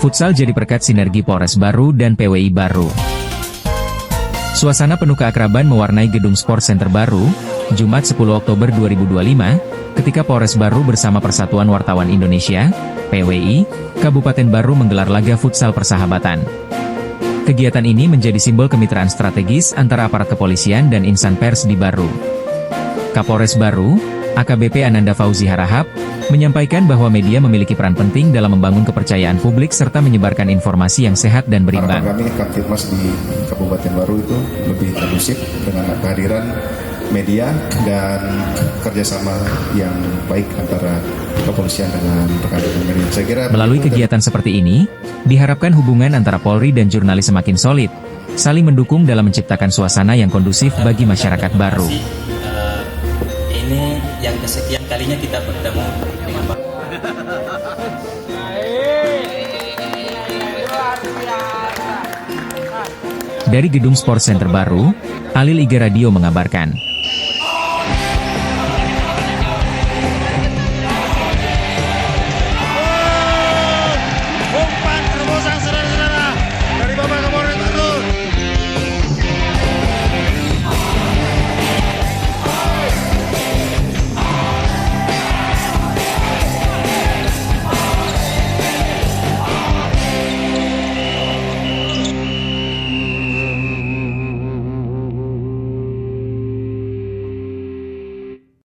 Futsal jadi berkat sinergi Polres Baru dan PWI Baru. Suasana penuh keakraban mewarnai Gedung Sport Center Baru, Jumat 10 Oktober 2025, ketika Polres Baru bersama Persatuan Wartawan Indonesia, PWI, Kabupaten Baru menggelar laga futsal persahabatan. Kegiatan ini menjadi simbol kemitraan strategis antara aparat kepolisian dan insan pers di Baru. Kapolres Baru, AKBP Ananda Fauzi Harahap, menyampaikan bahwa media memiliki peran penting dalam membangun kepercayaan publik serta menyebarkan informasi yang sehat dan berimbang. Harapan kami Kamtibmas di Kabupaten Baru itu lebih kondusif dengan kehadiran media dan kerjasama yang baik antara kepolisian dengan rekan-rekan media. Saya kira melalui kegiatan seperti ini, diharapkan hubungan antara Polri dan jurnalis semakin solid, saling mendukung dalam menciptakan suasana yang kondusif bagi masyarakat Baru. Ini yang kesekian kalinya kita bertemu dengan Pak. Dari Gedung Sport Center Baru, Alil IG Radio mengabarkan.